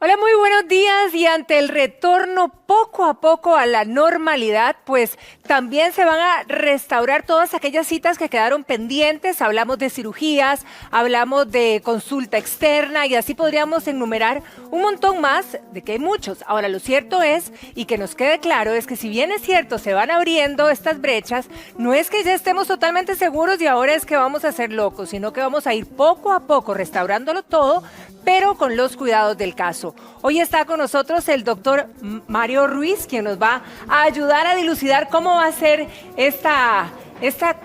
Hola, muy buenos días. Y ante el retorno poco a poco a la normalidad, pues también se van a restaurar todas aquellas citas que quedaron pendientes. Hablamos de cirugías, hablamos de consulta externa y así podríamos enumerar un montón más, de que hay muchos. Ahora, lo cierto es, y que nos quede claro, es que si bien es cierto, se van abriendo estas brechas, no es que ya estemos totalmente seguros y ahora es que vamos a ser locos, sino que vamos a ir poco a poco restaurándolo todo, pero con los cuidados del caso. Hoy está con nosotros el doctor Mario Ruiz, quien nos va a ayudar a dilucidar cómo va a ser esta,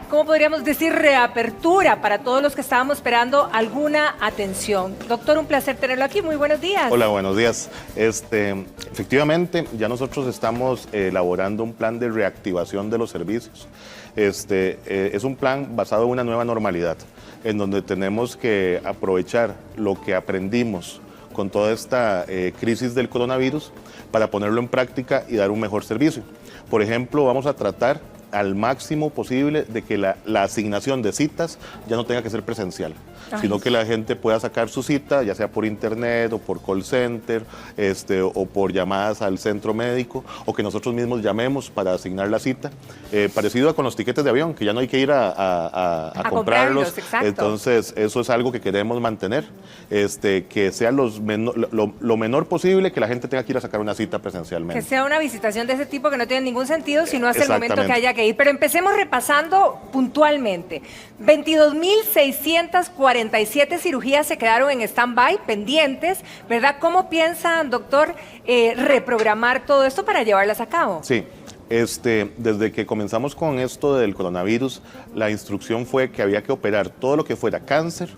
¿cómo podríamos decir?, reapertura para todos los que estábamos esperando alguna atención. Doctor, un placer tenerlo aquí. Muy buenos días. Hola, buenos días. Efectivamente, ya nosotros estamos elaborando un plan de reactivación de los servicios. Es un plan basado en una nueva normalidad, en donde tenemos que aprovechar lo que aprendimos con toda esta crisis del coronavirus para ponerlo en práctica y dar un mejor servicio. Por ejemplo, vamos a tratar al máximo posible de que la asignación de citas ya no tenga que ser presencial, sino que la gente pueda sacar su cita, ya sea por internet o por call center, o por llamadas al centro médico, o que nosotros mismos llamemos para asignar la cita, parecido a con los tiquetes de avión, que ya no hay que ir a comprarlos. Entonces, eso es algo que queremos mantener, que sea lo menor posible que la gente tenga que ir a sacar una cita presencialmente. Que sea una visitación de ese tipo que no tiene ningún sentido, sino hasta el momento que haya que ir. Pero empecemos repasando puntualmente. 22.647 cirugías se quedaron en stand-by, pendientes, ¿verdad? ¿Cómo piensan, doctor, reprogramar todo esto para llevarlas a cabo? Sí. Desde que comenzamos con esto del coronavirus, la instrucción fue que había que operar todo lo que fuera cáncer,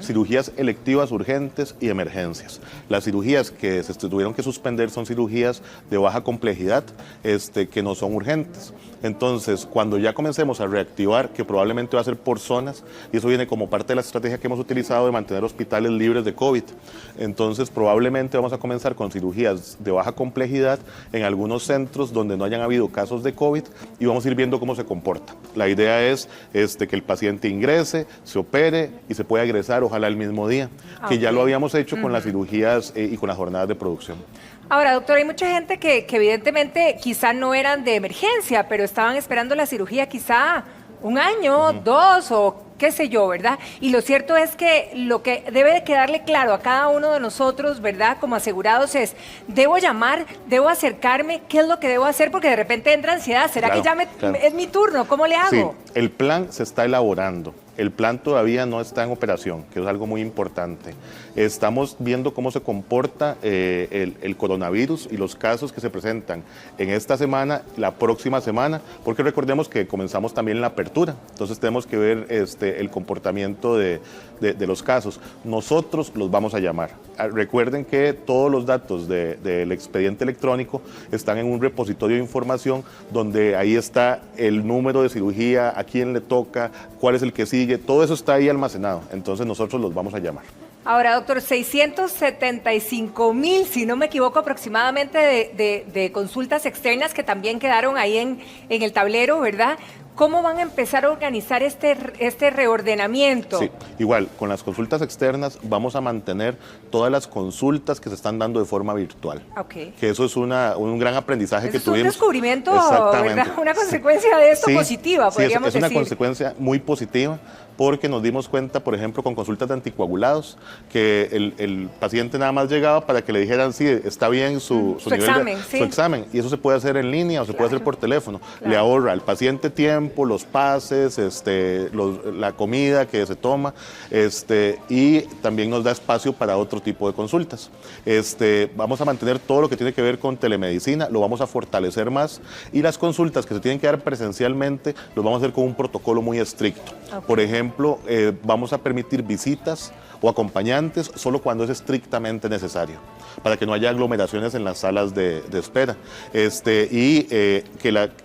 cirugías electivas urgentes y emergencias. Las cirugías que se tuvieron que suspender son cirugías de baja complejidad, que no son urgentes. Entonces, cuando ya comencemos a reactivar, que probablemente va a ser por zonas, y eso viene como parte de la estrategia que hemos utilizado de mantener hospitales libres de COVID, entonces probablemente vamos a comenzar con cirugías de baja complejidad en algunos centros donde no hayan habido casos de COVID y vamos a ir viendo cómo se comporta. La idea es que el paciente ingrese, se opere y se pueda egresar, ojalá el mismo día, que ya lo habíamos hecho con las cirugías y con las jornadas de producción. Ahora, doctor, hay mucha gente que evidentemente quizá no eran de emergencia, pero estaban esperando la cirugía quizá un año, dos o qué sé yo, ¿verdad? Y lo cierto es que lo que debe de quedarle claro a cada uno de nosotros, ¿verdad?, como asegurados es, ¿debo llamar? ¿Debo acercarme? ¿Qué es lo que debo hacer? Porque de repente entra ansiedad. ¿Será que ya es mi turno? ¿Cómo le hago? Sí, el plan se está elaborando. El plan todavía no está en operación, que es algo muy importante. Estamos viendo cómo se comporta el coronavirus y los casos que se presentan en esta semana, la próxima semana, porque recordemos que comenzamos también la apertura. Entonces tenemos que ver el comportamiento de los casos. Nosotros los vamos a llamar. Recuerden que todos los datos del expediente electrónico están en un repositorio de información donde ahí está el número de cirugía, a quién le toca, cuál es el que sigue, todo eso está ahí almacenado. Entonces nosotros los vamos a llamar. Ahora, doctor, 675,000, si no me equivoco, aproximadamente de consultas externas que también quedaron ahí en el tablero, ¿verdad? ¿Cómo van a empezar a organizar este reordenamiento? Sí, igual, con las consultas externas vamos a mantener todas las consultas que se están dando de forma virtual. Okay. Que eso es un gran aprendizaje que tuvimos. Es un descubrimiento, ¿verdad? Una consecuencia de esto positiva, podríamos decir. Es una consecuencia muy positiva porque nos dimos cuenta, por ejemplo, con consultas de anticoagulados, que el paciente nada más llegaba para que le dijeran si está bien su examen, y eso se puede hacer en línea o se puede hacer por teléfono. Le ahorra al paciente tiempo, los pases, la comida que se toma, y también nos da espacio para otro tipo de consultas. Vamos a mantener todo lo que tiene que ver con telemedicina, lo vamos a fortalecer más, y las consultas que se tienen que dar presencialmente, los vamos a hacer con un protocolo muy estricto. Okay. Por ejemplo, vamos a permitir visitas o acompañantes solo cuando es estrictamente necesario, para que no haya aglomeraciones en las salas de espera. Que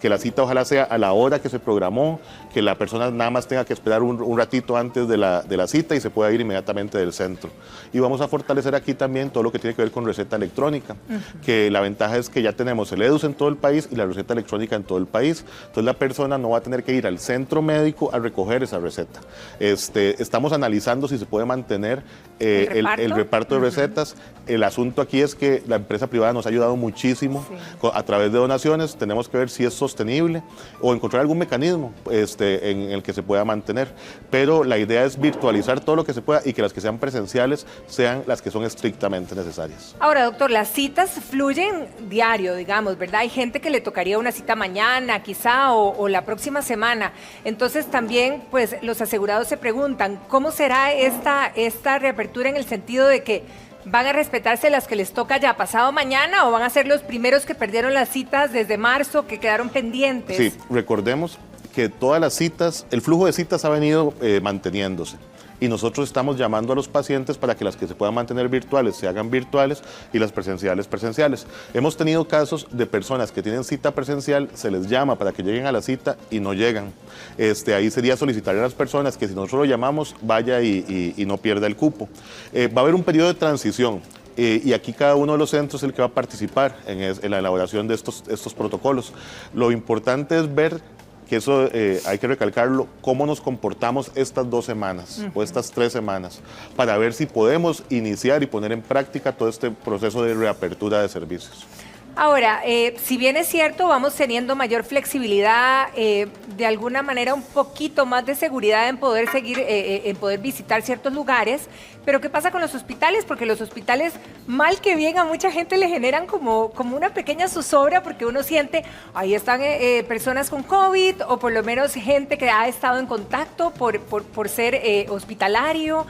la cita ojalá sea a la hora que se programó, que la persona nada más tenga que esperar un ratito antes de la cita y se pueda ir inmediatamente del centro. Y vamos a fortalecer aquí también todo lo que tiene que ver con receta electrónica, que la ventaja es que ya tenemos el EDUS en todo el país y la receta electrónica en todo el país. Entonces la persona no va a tener que ir al centro médico a recoger esa receta. Estamos analizando si se puede mantener el reparto de recetas. El asunto aquí es que la empresa privada nos ha ayudado muchísimo a través de donaciones. Tenemos que ver si es sostenible o encontrar algún mecanismo en el que se pueda mantener. Pero la idea es virtualizar todo lo que se pueda y que las que sean presenciales sean las que son estrictamente necesarias. Ahora, doctor, las citas fluyen diario, digamos, ¿verdad? Hay gente que le tocaría una cita mañana, quizá, o la próxima semana. Entonces también, pues, los asegurados se preguntan, ¿cómo será esta reapertura en el sentido de que van a respetarse las que les toca ya pasado mañana o van a ser los primeros que perdieron las citas desde marzo, que quedaron pendientes? Sí, recordemos que todas las citas, el flujo de citas ha venido manteniéndose. Y nosotros estamos llamando a los pacientes para que las que se puedan mantener virtuales se hagan virtuales y las presenciales, presenciales. Hemos tenido casos de personas que tienen cita presencial, se les llama para que lleguen a la cita y no llegan. Ahí sería solicitarle a las personas que si nosotros lo llamamos, vaya y no pierda el cupo. Va a haber un periodo de transición. Y aquí cada uno de los centros es el que va a participar en la elaboración de estos protocolos. Lo importante es ver que eso hay que recalcarlo, cómo nos comportamos estas 2 semanas o estas 3 semanas, para ver si podemos iniciar y poner en práctica todo este proceso de reapertura de servicios. Ahora, si bien es cierto, vamos teniendo mayor flexibilidad, de alguna manera un poquito más de seguridad en poder seguir, en poder visitar ciertos lugares, pero ¿qué pasa con los hospitales? Porque los hospitales, mal que bien, a mucha gente le generan como una pequeña zozobra, porque uno siente, ahí están personas con COVID, o por lo menos gente que ha estado en contacto por ser hospitalario.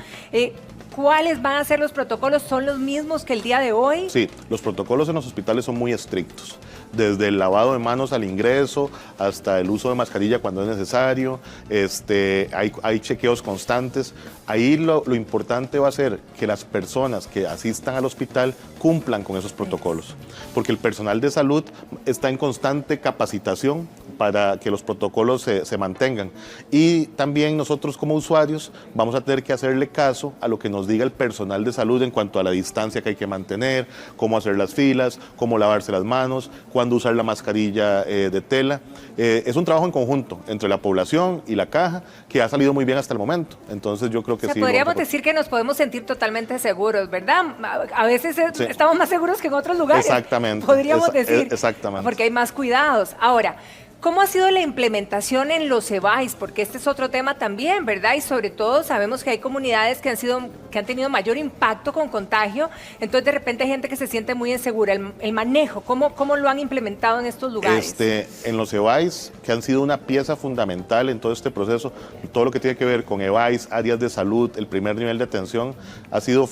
¿Cuáles van a ser los protocolos? ¿Son los mismos que el día de hoy? Sí, los protocolos en los hospitales son muy estrictos. Desde el lavado de manos al ingreso hasta el uso de mascarilla cuando es necesario. Hay chequeos constantes. Ahí lo importante va a ser que las personas que asistan al hospital cumplan con esos protocolos. Porque el personal de salud está en constante capacitación para que los protocolos se mantengan. Y también nosotros como usuarios vamos a tener que hacerle caso a lo que nos diga el personal de salud en cuanto a la distancia que hay que mantener, cómo hacer las filas, cómo lavarse las manos, cuándo usar la mascarilla de tela. Es un trabajo en conjunto entre la población y la caja que ha salido muy bien hasta el momento. Entonces yo creo que sí. Podríamos decir que nos podemos sentir totalmente seguros, ¿verdad? A veces estamos más seguros que en otros lugares. Exactamente. Podríamos decir. Exactamente. Porque hay más cuidados. Ahora, ¿cómo ha sido la implementación en los EVAIS? Porque este es otro tema también, ¿verdad? Y sobre todo sabemos que hay comunidades que han tenido mayor impacto con contagio, entonces de repente hay gente que se siente muy insegura. El manejo, ¿cómo lo han implementado en estos lugares? En los EVAIS, que han sido una pieza fundamental en todo este proceso, todo lo que tiene que ver con EVAIS, áreas de salud, el primer nivel de atención, ha sido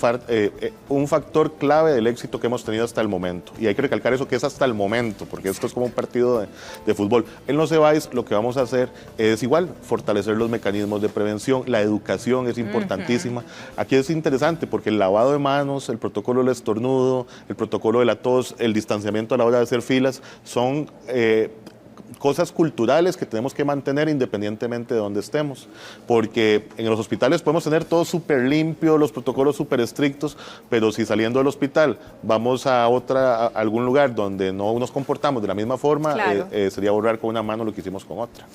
un factor clave del éxito que hemos tenido hasta el momento. Y hay que recalcar eso, que es hasta el momento, porque esto es como un partido de fútbol. En los EVAIS lo que vamos a hacer es igual, fortalecer los mecanismos de prevención, la educación es importantísima. Aquí es interesante porque el lavado de manos, el protocolo del estornudo, el protocolo de la tos, el distanciamiento a la hora de hacer filas, son cosas culturales que tenemos que mantener independientemente de donde estemos, porque en los hospitales podemos tener todo súper limpio, los protocolos súper estrictos, pero si saliendo del hospital vamos a algún lugar donde no nos comportamos de la misma forma, claro, sería borrar con una mano lo que hicimos con otra.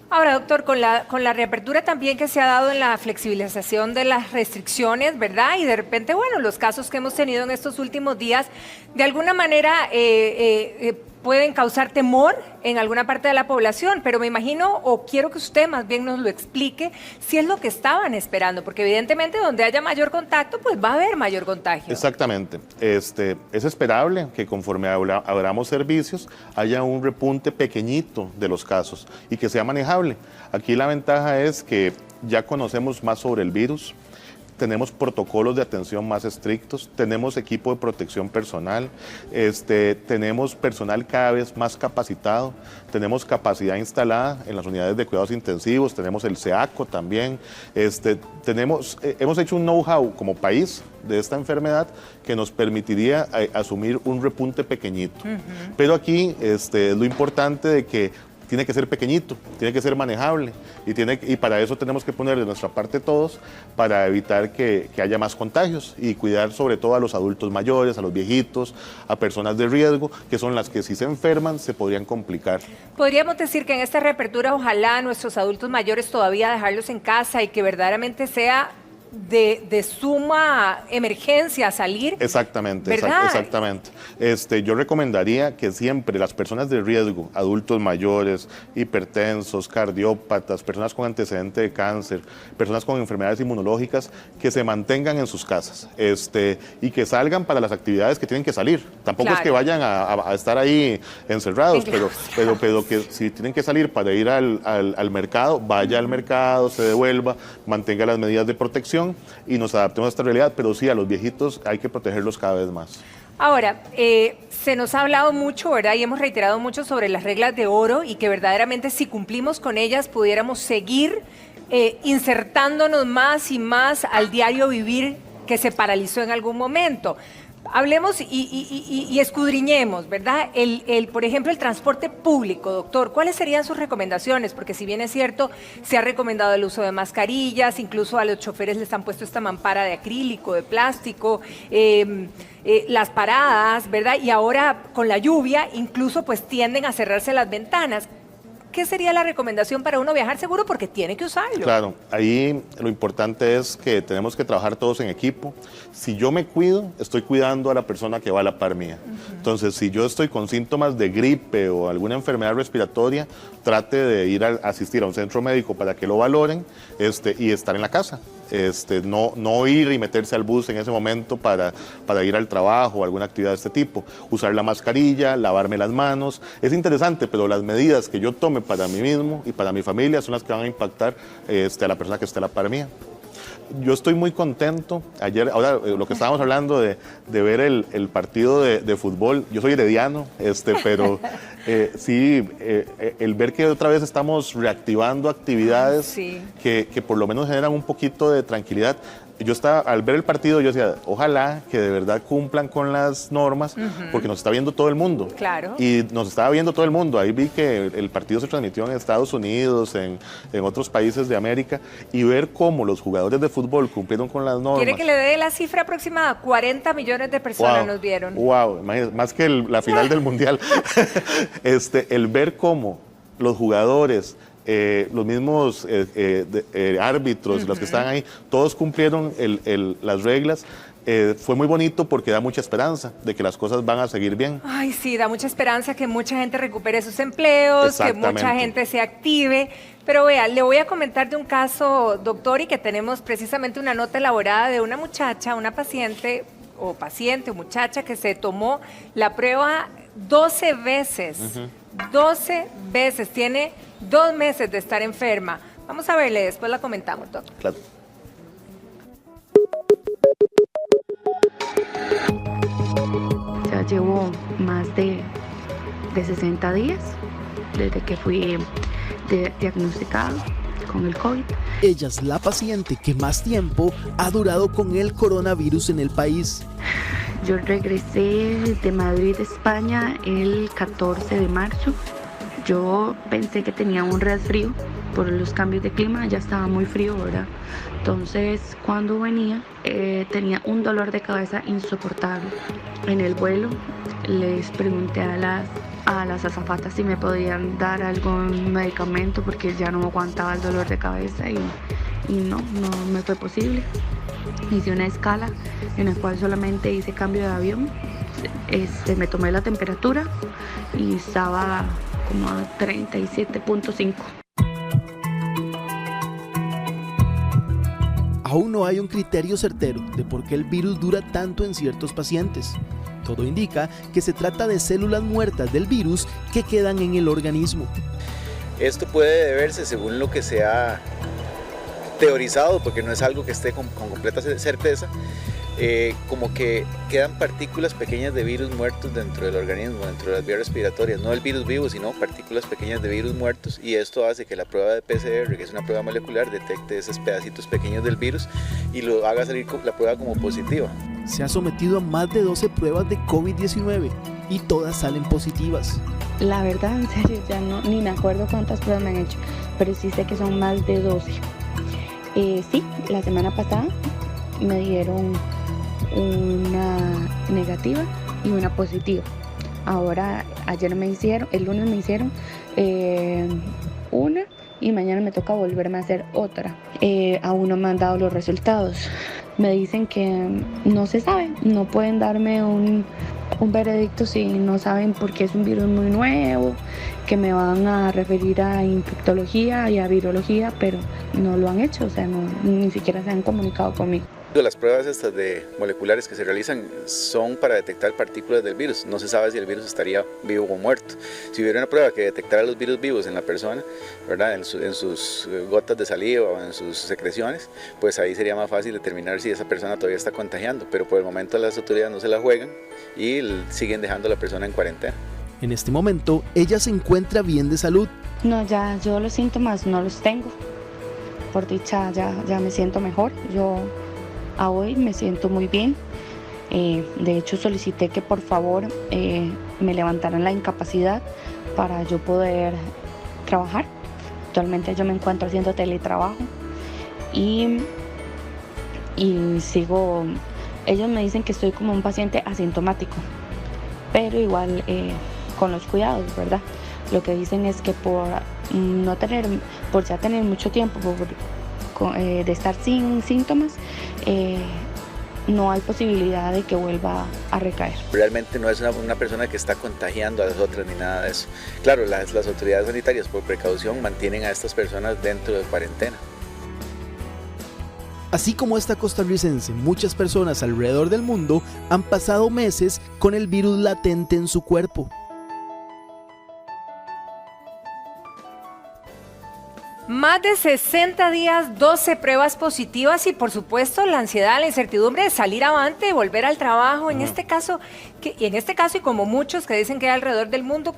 Ahora, doctor, con la reapertura también que se ha dado en la flexibilización de las restricciones, ¿verdad? Y de repente, bueno, los casos que hemos tenido en estos últimos días, de alguna manera pueden causar temor en alguna parte de la población, pero me imagino, o quiero que usted más bien nos lo explique, si es lo que estaban esperando, porque evidentemente donde haya mayor contacto, pues va a haber mayor contagio. Exactamente. Es esperable que conforme abramos servicios, haya un repunte pequeñito de los casos y que sea manejable. Aquí la ventaja es que ya conocemos más sobre el virus, tenemos protocolos de atención más estrictos, tenemos equipo de protección personal, tenemos personal cada vez más capacitado, tenemos capacidad instalada en las unidades de cuidados intensivos, tenemos el SEACO también, hemos hecho un know-how como país de esta enfermedad que nos permitiría asumir un repunte pequeñito. Pero aquí es lo importante de que tiene que ser pequeñito, tiene que ser manejable y para eso tenemos que poner de nuestra parte todos para evitar que haya más contagios y cuidar sobre todo a los adultos mayores, a los viejitos, a personas de riesgo, que son las que si se enferman se podrían complicar. Podríamos decir que en esta reapertura ojalá nuestros adultos mayores todavía dejarlos en casa y que verdaderamente sea de suma emergencia salir. Exactamente, ¿verdad? Exactamente. Yo recomendaría que siempre las personas de riesgo, adultos mayores, hipertensos, cardiópatas, personas con antecedente de cáncer, personas con enfermedades inmunológicas, que se mantengan en sus casas y que salgan para las actividades que tienen que salir. Tampoco es que vayan a estar ahí encerrados, pero que si tienen que salir para ir al mercado, vaya al mercado, se devuelva, mantenga las medidas de protección y nos adaptemos a esta realidad, pero sí, a los viejitos hay que protegerlos cada vez más. Ahora, se nos ha hablado mucho, ¿verdad? Y hemos reiterado mucho sobre las reglas de oro y que verdaderamente si cumplimos con ellas pudiéramos seguir insertándonos más y más al diario vivir que se paralizó en algún momento. Hablemos y escudriñemos, ¿verdad? Por ejemplo, el transporte público, doctor, ¿cuáles serían sus recomendaciones? Porque si bien es cierto, se ha recomendado el uso de mascarillas, incluso a los choferes les han puesto esta mampara de acrílico, de plástico, las paradas, ¿verdad? Y ahora con la lluvia, incluso pues tienden a cerrarse las ventanas. ¿Qué sería la recomendación para uno viajar seguro? Porque tiene que usarlo. Claro, ahí lo importante es que tenemos que trabajar todos en equipo. Si yo me cuido, estoy cuidando a la persona que va a la par mía. Entonces, si yo estoy con síntomas de gripe o alguna enfermedad respiratoria, trate de ir a asistir a un centro médico para que lo valoren y estar en la casa. No ir y meterse al bus en ese momento para ir al trabajo o alguna actividad de este tipo. Usar la mascarilla, lavarme las manos. Es interesante, pero las medidas que yo tome para mí mismo y para mi familia son las que van a impactar a la persona que esté a la par mía. Yo estoy muy contento. Ahora lo que estábamos hablando de ver el partido de fútbol, yo soy herediano, pero sí, el ver que otra vez estamos reactivando actividades sí, que por lo menos generan un poquito de tranquilidad. Al ver el partido, yo decía, ojalá que de verdad cumplan con las normas, porque nos está viendo todo el mundo. Claro. Y nos estaba viendo todo el mundo. Ahí vi que el partido se transmitió en Estados Unidos, en otros países de América, y ver cómo los jugadores de fútbol cumplieron con las normas. ¿Quiere que le dé la cifra aproximada? 40 millones de personas nos vieron. Wow, más que la final del Mundial. El ver cómo los jugadores, los mismos árbitros, los que están ahí, todos cumplieron las reglas. Fue muy bonito porque da mucha esperanza de que las cosas van a seguir bien. Ay, sí, da mucha esperanza que mucha gente recupere sus empleos, que mucha gente se active. Pero vea, le voy a comentar de un caso, doctor, y que tenemos precisamente una nota elaborada de una muchacha, una paciente o muchacha que se tomó la prueba 12 veces. 12 veces, tiene 2 meses de estar enferma. Vamos a verle, después la comentamos, doctor. Claro. Ya llevo más de 60 días desde que fui diagnosticado con el COVID. Ella es la paciente que más tiempo ha durado con el coronavirus en el país. Yo regresé de Madrid, España, el 14 de marzo. Yo pensé que tenía un resfrío por los cambios de clima, ya estaba muy frío, ¿verdad? Entonces, cuando venía, tenía un dolor de cabeza insoportable. En el vuelo, les pregunté a las azafatas si me podían dar algún medicamento porque ya no aguantaba el dolor de cabeza y no me fue posible. Hice una escala en la cual solamente hice cambio de avión. Me tomé la temperatura y estaba como a 37.5. Aún no hay un criterio certero de por qué el virus dura tanto en ciertos pacientes. Todo indica que se trata de células muertas del virus que quedan en el organismo. Esto puede deberse, según lo que se ha teorizado, porque no es algo que esté con completa certeza, como que quedan partículas pequeñas de virus muertos dentro del organismo, dentro de las vías respiratorias, no el virus vivo, sino partículas pequeñas de virus muertos, y esto hace que la prueba de PCR, que es una prueba molecular, detecte esos pedacitos pequeños del virus y lo haga salir la prueba como positiva. Se ha sometido a más de 12 pruebas de COVID-19 y todas salen positivas. La verdad, en serio, ya no, ni me acuerdo cuántas pruebas me han hecho, pero sí sé que son más de 12. Sí, la semana pasada me dieron una negativa y una positiva. Ahora, el lunes me hicieron una y mañana me toca volverme a hacer otra. Aún no me han dado los resultados. Me dicen que no se sabe, no pueden darme un veredicto si no saben porque es un virus muy nuevo, que me van a referir a infectología y a virología, pero no lo han hecho, o sea, ni siquiera se han comunicado conmigo. Las pruebas estas moleculares que se realizan son para detectar partículas del virus. No se sabe si el virus estaría vivo o muerto. Si hubiera una prueba que detectara los virus vivos en la persona, ¿verdad? En sus gotas de saliva o en sus secreciones, pues ahí sería más fácil determinar si esa persona todavía está contagiando. Pero por el momento las autoridades no se la juegan y siguen dejando a la persona en cuarentena. En este momento, ella se encuentra bien de salud. No, ya yo los síntomas no los tengo. Por dicha ya me siento mejor. A hoy me siento muy bien. De hecho, solicité que por favor me levantaran la incapacidad para yo poder trabajar. Actualmente yo me encuentro haciendo teletrabajo y sigo. Ellos me dicen que estoy como un paciente asintomático, pero igual con los cuidados, ¿verdad? Lo que dicen es que por ya tener mucho tiempo de estar sin síntomas, no hay posibilidad de que vuelva a recaer. Realmente no es una persona que está contagiando a las otras ni nada de eso. Claro, las autoridades sanitarias por precaución mantienen a estas personas dentro de cuarentena. Así como esta costarricense, muchas personas alrededor del mundo han pasado meses con el virus latente en su cuerpo. Más de 60 días, 12 pruebas positivas y por supuesto la ansiedad, la incertidumbre de salir avante, volver al trabajo. En este caso y como muchos que dicen que hay alrededor del mundo,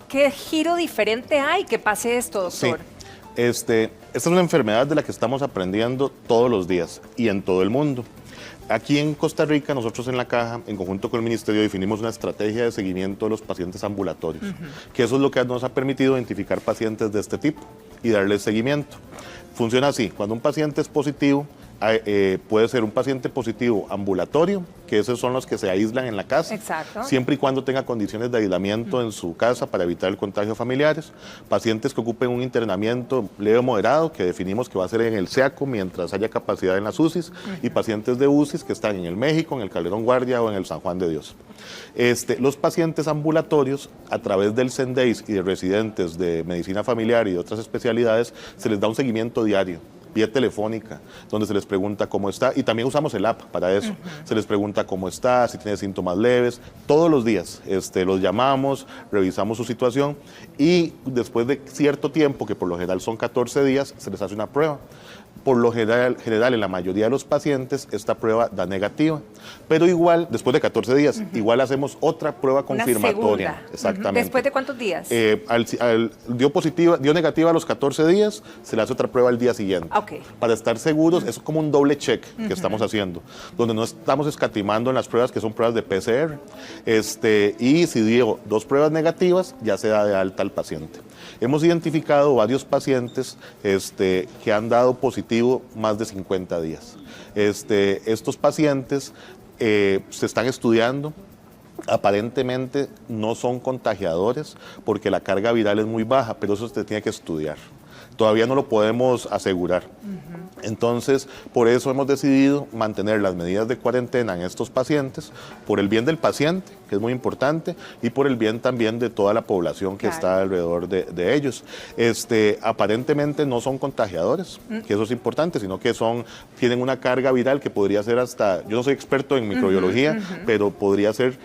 ¿qué giro diferente hay que pase esto, doctor? Sí, esta es una enfermedad de la que estamos aprendiendo todos los días y en todo el mundo. Aquí en Costa Rica, nosotros en la Caja, en conjunto con el Ministerio, definimos una estrategia de seguimiento de los pacientes ambulatorios, que eso es lo que nos ha permitido identificar pacientes de este tipo y darles seguimiento. Funciona así: cuando un paciente es positivo, puede ser un paciente positivo ambulatorio, que esos son los que se aíslan en la casa. Exacto. Siempre y cuando tenga condiciones de aislamiento en su casa para evitar el contagio a familiares. Pacientes que ocupen un internamiento leve o moderado, que definimos que va a ser en el SEACO mientras haya capacidad en las UCIs, y pacientes de UCIs que están en el México, en el Calderón Guardia o en el San Juan de Dios. Los pacientes ambulatorios, a través del CENDEIS y de residentes de medicina familiar y de otras especialidades, se les da un seguimiento diario, vía telefónica, donde se les pregunta cómo está, y también usamos el app para eso. Se les pregunta cómo está, si tiene síntomas leves, todos los días. Los llamamos, revisamos su situación y después de cierto tiempo, que por lo general son 14 días, se les hace una prueba. Por lo general, en la mayoría de los pacientes, esta prueba da negativa. Pero igual, después de 14 días, igual hacemos otra prueba confirmatoria. Una segunda. Exactamente. ¿Después de cuántos días? Dio negativa a los 14 días, se le hace otra prueba al día siguiente. Okay. Para estar seguros, es como un doble check que estamos haciendo, donde no estamos escatimando en las pruebas que son pruebas de PCR. Y si dio 2 pruebas negativas, ya se da de alta al paciente. Hemos identificado varios pacientes que han dado positivo más de 50 días. Estos pacientes se están estudiando. Aparentemente no son contagiadores porque la carga viral es muy baja, pero eso se tiene que estudiar. Todavía no lo podemos asegurar. Entonces, por eso hemos decidido mantener las medidas de cuarentena en estos pacientes, por el bien del paciente, que es muy importante, y por el bien también de toda la población que está alrededor de ellos. Aparentemente no son contagiadores, que eso es importante, sino que tienen una carga viral que podría ser hasta, yo no soy experto en microbiología, pero podría ser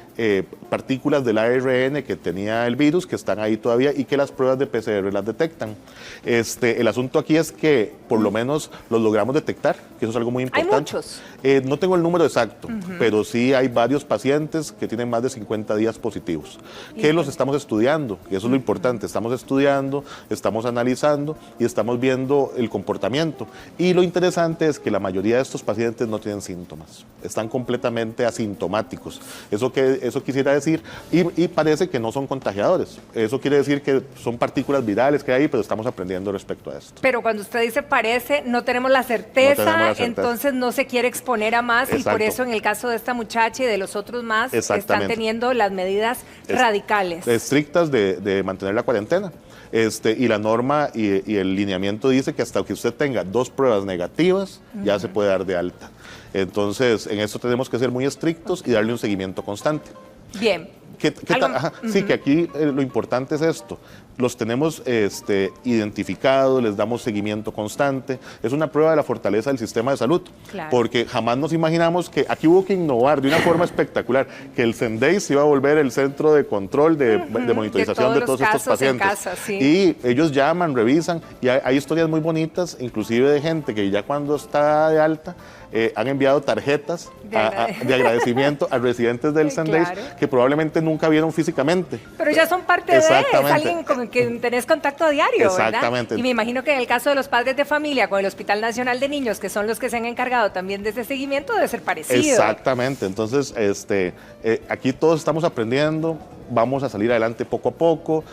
partículas del ARN que tenía el virus, que están ahí todavía y que las pruebas de PCR las detectan. El asunto aquí es que por lo menos los logramos detectar, que eso es algo muy importante. Hay muchos. No tengo el número exacto, pero sí hay varios pacientes que tienen más de 50 días positivos, que los estamos estudiando, y eso es lo importante, estamos estudiando, estamos analizando y estamos viendo el comportamiento. Y lo interesante es que la mayoría de estos pacientes no tienen síntomas, están completamente asintomáticos. Eso quisiera decir, y parece que no son contagiadores. Eso quiere decir que son partículas virales que hay, pero estamos aprendiendo respecto a esto. Pero cuando usted dice parece, no tenemos la certeza, entonces no se quiere exponer a más. Exacto. Y por eso en el caso de esta muchacha y de los otros más están teniendo las medidas radicales. Estrictas de mantener la cuarentena. Y la norma y el lineamiento dice que hasta que usted tenga 2 pruebas negativas ya se puede dar de alta. Entonces en eso tenemos que ser muy estrictos y darle un seguimiento constante. Bien. Sí, que aquí lo importante es esto. Los tenemos identificados, les damos seguimiento constante. Es una prueba de la fortaleza del sistema de salud. Claro. Porque jamás nos imaginamos que aquí hubo que innovar de una forma espectacular, que el CENDEI se iba a volver el centro de control, de monitorización de todos estos pacientes. Casa, sí. Y ellos llaman, revisan, y hay historias muy bonitas, inclusive de gente que ya cuando está de alta, han enviado tarjetas de agradecimiento a residentes del CENDEI que probablemente nunca vieron físicamente. Pero ya son parte de, es alguien con quien tenés contacto diario, exactamente. ¿verdad? Y me imagino que en el caso de los padres de familia con el Hospital Nacional de Niños, que son los que se han encargado también de ese seguimiento, debe ser parecido. Exactamente, entonces aquí todos estamos aprendiendo, vamos a salir adelante poco a poco.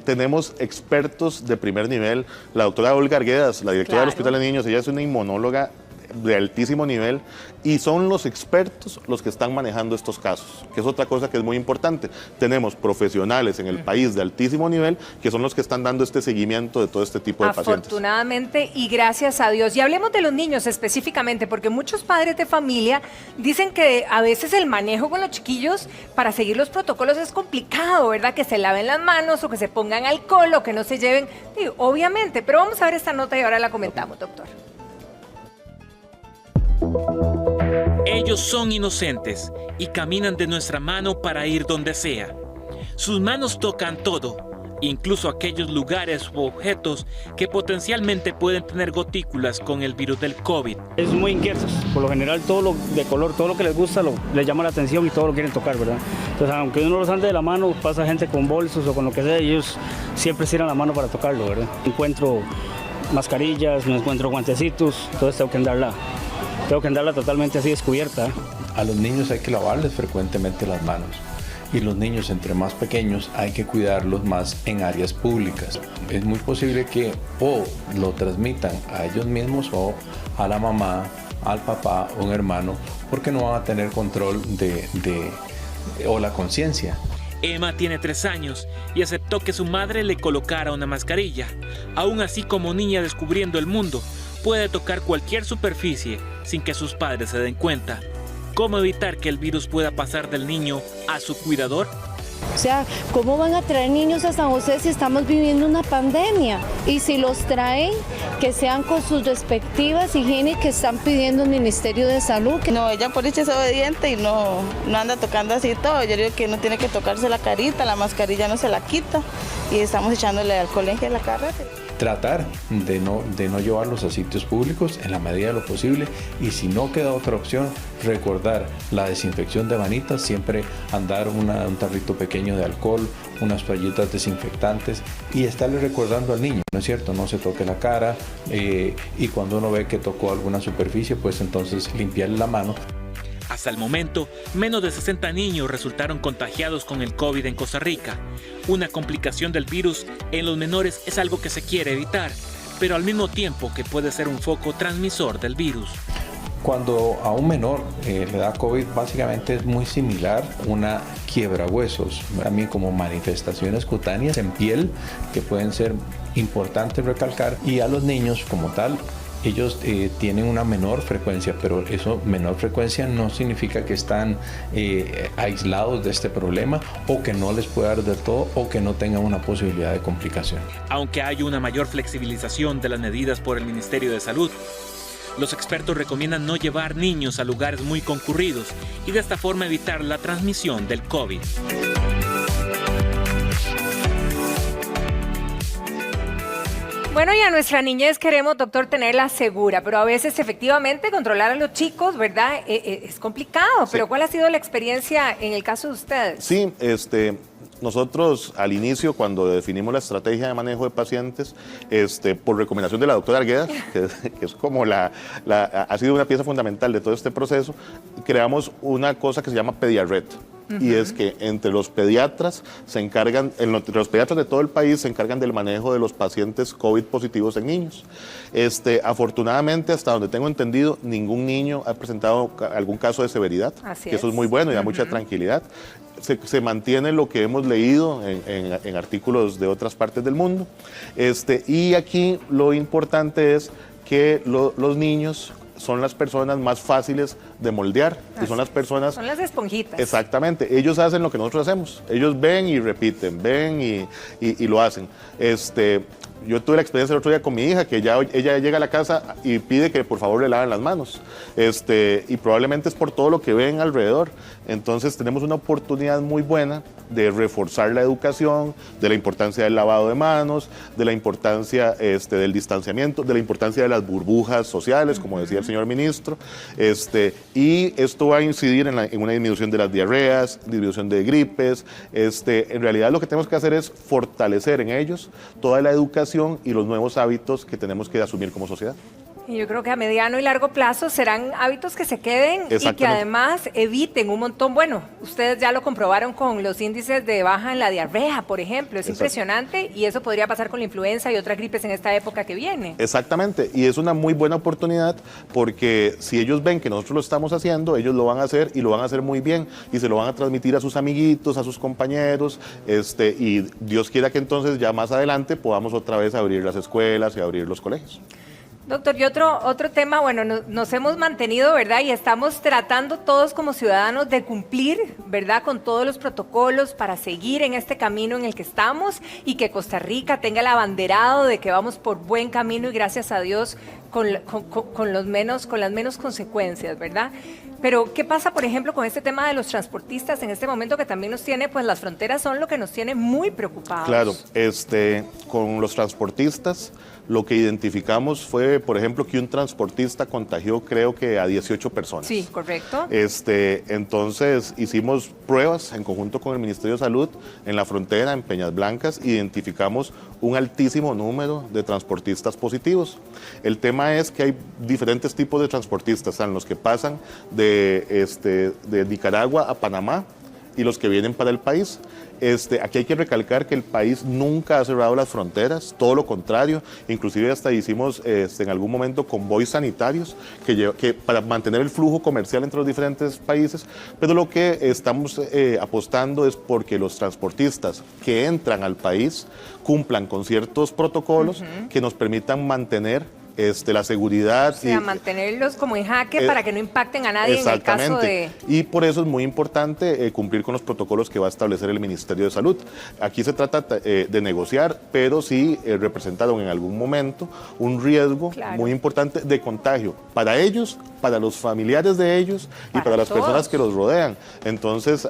Tenemos expertos de primer nivel, la doctora Olga Arguedas, la directora del Hospital de Niños, ella es una inmunóloga de altísimo nivel y son los expertos los que están manejando estos casos, que es otra cosa que es muy importante. Tenemos profesionales en el país de altísimo nivel que son los que están dando este seguimiento de todo este tipo de pacientes. Afortunadamente y gracias a Dios. Y hablemos de los niños específicamente, porque muchos padres de familia dicen que a veces el manejo con los chiquillos para seguir los protocolos es complicado, ¿verdad? Que se laven las manos o que se pongan alcohol o que no se lleven, obviamente, pero vamos a ver esta nota y ahora la comentamos, doctor. Ellos son inocentes y caminan de nuestra mano para ir donde sea. Sus manos tocan todo, incluso aquellos lugares u objetos que potencialmente pueden tener gotículas con el virus del COVID. Es muy inquietos, por lo general todo lo de color, todo lo que les gusta les llama la atención y todo lo quieren tocar, ¿verdad? Entonces aunque uno los ande de la mano, pasa gente con bolsos o con lo que sea, ellos siempre estiran la mano para tocarlo, ¿verdad? Encuentro mascarillas, no encuentro guantecitos, entonces tengo que andarla totalmente así descubierta. A los niños hay que lavarles frecuentemente las manos y los niños entre más pequeños hay que cuidarlos más en áreas públicas. Es muy posible que o lo transmitan a ellos mismos o a la mamá, al papá o un hermano porque no van a tener control o la conciencia. Emma tiene 3 años y aceptó que su madre le colocara una mascarilla. Aún así, como niña descubriendo el mundo, puede tocar cualquier superficie sin que sus padres se den cuenta. ¿Cómo evitar que el virus pueda pasar del niño a su cuidador? O sea, ¿cómo van a traer niños a San José si estamos viviendo una pandemia? Y si los traen, que sean con sus respectivas higienes que están pidiendo el Ministerio de Salud. No, ella por eso es obediente y no anda tocando así todo. Yo digo que no tiene que tocarse la carita, la mascarilla no se la quita y estamos echándole alcohol en la cara. Tratar de no llevarlos a sitios públicos en la medida de lo posible y si no queda otra opción, recordar la desinfección de manitas, siempre andar un tarrito pequeño de alcohol, unas toallitas desinfectantes y estarle recordando al niño, ¿no es cierto? No se toque la cara y cuando uno ve que tocó alguna superficie, pues entonces limpiarle la mano. Hasta el momento, menos de 60 niños resultaron contagiados con el COVID en Costa Rica. Una complicación del virus en los menores es algo que se quiere evitar, pero al mismo tiempo que puede ser un foco transmisor del virus. Cuando a un menor le da COVID, básicamente es muy similar a una quiebrahuesos, también como manifestaciones cutáneas en piel que pueden ser importantes recalcar, y a los niños como tal, ellos tienen una menor frecuencia, pero eso menor frecuencia no significa que están aislados de este problema o que no les pueda dar de todo o que no tengan una posibilidad de complicación. Aunque hay una mayor flexibilización de las medidas por el Ministerio de Salud, los expertos recomiendan no llevar niños a lugares muy concurridos y de esta forma evitar la transmisión del COVID. Bueno, y a nuestra niñez queremos, doctor, tenerla segura, pero a veces efectivamente controlar a los chicos, ¿verdad? Es complicado, sí. Pero ¿cuál ha sido la experiencia en el caso de ustedes? Sí, nosotros al inicio, cuando definimos la estrategia de manejo de pacientes, por recomendación de la doctora Arguedas, que es como ha sido una pieza fundamental de todo este proceso, creamos una cosa que se llama Pediarred. Y es que entre los pediatras entre los pediatras de todo el país se encargan del manejo de los pacientes COVID positivos en niños. Afortunadamente, hasta donde tengo entendido, ningún niño ha presentado algún caso de severidad. Así que eso es muy bueno y da mucha tranquilidad. Se mantiene lo que hemos leído en artículos de otras partes del mundo. Y aquí lo importante es que los niños son las personas más fáciles de moldear y son las personas... Son las esponjitas. Exactamente. Ellos hacen lo que nosotros hacemos. Ellos ven y repiten, ven y lo hacen. Yo tuve la experiencia el otro día con mi hija, que ella llega a la casa y pide que por favor le laven las manos. Y probablemente es por todo lo que ven alrededor. Entonces tenemos una oportunidad muy buena de reforzar la educación, de la importancia del lavado de manos, de la importancia del distanciamiento, de la importancia de las burbujas sociales, como decía el señor ministro. Y esto va a incidir en una disminución de las diarreas, disminución de gripes. En realidad lo que tenemos que hacer es fortalecer en ellos toda la educación y los nuevos hábitos que tenemos que asumir como sociedad. Y yo creo que a mediano y largo plazo serán hábitos que se queden y que además eviten un montón. Bueno, ustedes ya lo comprobaron con los índices de baja en la diarrea, por ejemplo. Es impresionante y eso podría pasar con la influenza y otras gripes en esta época que viene. Exactamente, y es una muy buena oportunidad porque si ellos ven que nosotros lo estamos haciendo, ellos lo van a hacer y lo van a hacer muy bien y se lo van a transmitir a sus amiguitos, a sus compañeros, y Dios quiera que entonces ya más adelante podamos otra vez abrir las escuelas y abrir los colegios. Doctor, y otro tema, bueno, nos hemos mantenido, ¿verdad? Y estamos tratando todos como ciudadanos de cumplir, ¿verdad? Con todos los protocolos para seguir en este camino en el que estamos y que Costa Rica tenga el abanderado de que vamos por buen camino y gracias a Dios con las menos consecuencias, ¿verdad? Pero, ¿qué pasa, por ejemplo, con este tema de los transportistas en este momento que también nos tiene, pues las fronteras son lo que nos tiene muy preocupados? Claro, con los transportistas, lo que identificamos fue, por ejemplo, que un transportista contagió creo que a 18 personas. Sí, correcto. Entonces hicimos pruebas en conjunto con el Ministerio de Salud en la frontera, en Peñas Blancas, identificamos un altísimo número de transportistas positivos. El tema es que hay diferentes tipos de transportistas, están los que pasan de Nicaragua a Panamá y los que vienen para el país. Aquí hay que recalcar que el país nunca ha cerrado las fronteras, todo lo contrario, inclusive hasta hicimos en algún momento convoys sanitarios que para mantener el flujo comercial entre los diferentes países, pero lo que estamos apostando es porque los transportistas que entran al país cumplan con ciertos protocolos que nos permitan mantener la seguridad. O sea, mantenerlos como en jaque para que no impacten a nadie en el caso de... Y por eso es muy importante cumplir con los protocolos que va a establecer el Ministerio de Salud. Aquí se trata de negociar, pero sí representaron en algún momento un riesgo muy importante de contagio para ellos, para los familiares de ellos y para las personas que los rodean. Entonces,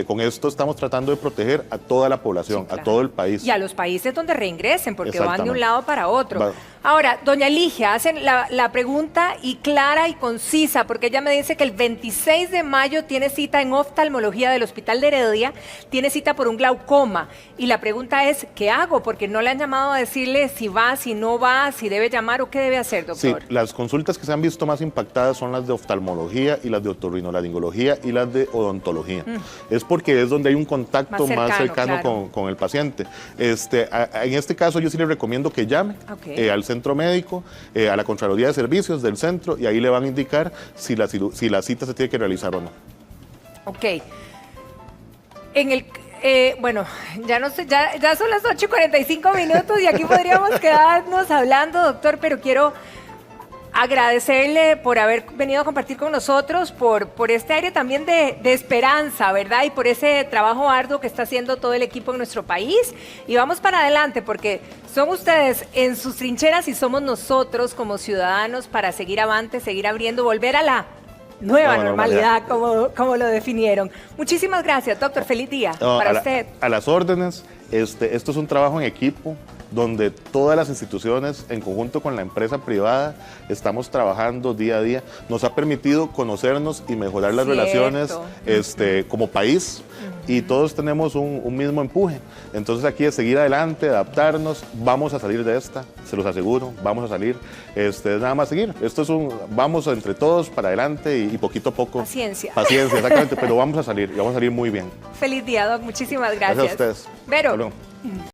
con esto estamos tratando de proteger a toda la población, a todo el país. Y a los países donde reingresen, porque van de un lado para otro. Ahora, doña Ligia, hacen la pregunta y clara y concisa, porque ella me dice que el 26 de mayo tiene cita en oftalmología del Hospital de Heredia, tiene cita por un glaucoma. Y la pregunta es, ¿qué hago? Porque no le han llamado a decirle si va, si no va, si debe llamar o qué debe hacer, doctor. Sí, las consultas que se han visto más impactadas son las de oftalmología y las de otorrinolaringología y las de odontología. Es porque es donde hay un contacto más cercano con el paciente. En este caso yo sí le recomiendo que llame al centro médico, a la Contraloría de Servicios del centro, y ahí le van a indicar si la cita se tiene que realizar o no. Ok. Bueno, ya no sé, ya son las 8:45 y aquí podríamos quedarnos hablando, doctor, pero quiero agradecerle por haber venido a compartir con nosotros, por este aire también de esperanza, ¿verdad? Y por ese trabajo arduo que está haciendo todo el equipo en nuestro país. Y vamos para adelante, porque son ustedes en sus trincheras y somos nosotros como ciudadanos para seguir avante, seguir abriendo, volver a la nueva normalidad, como lo definieron. Muchísimas gracias, doctor. Feliz día para usted. A las órdenes. Esto es un trabajo en equipo donde todas las instituciones, en conjunto con la empresa privada, estamos trabajando día a día. Nos ha permitido conocernos y mejorar las relaciones como país, y todos tenemos un mismo empuje. Entonces aquí es seguir adelante, adaptarnos, vamos a salir de esta, se los aseguro, vamos a salir. Es nada más seguir. Esto es vamos entre todos para adelante y poquito a poco. Paciencia. Paciencia, exactamente, pero vamos a salir y vamos a salir muy bien. Feliz día, Doc. Muchísimas gracias. Gracias a ustedes. Vero. Hasta luego.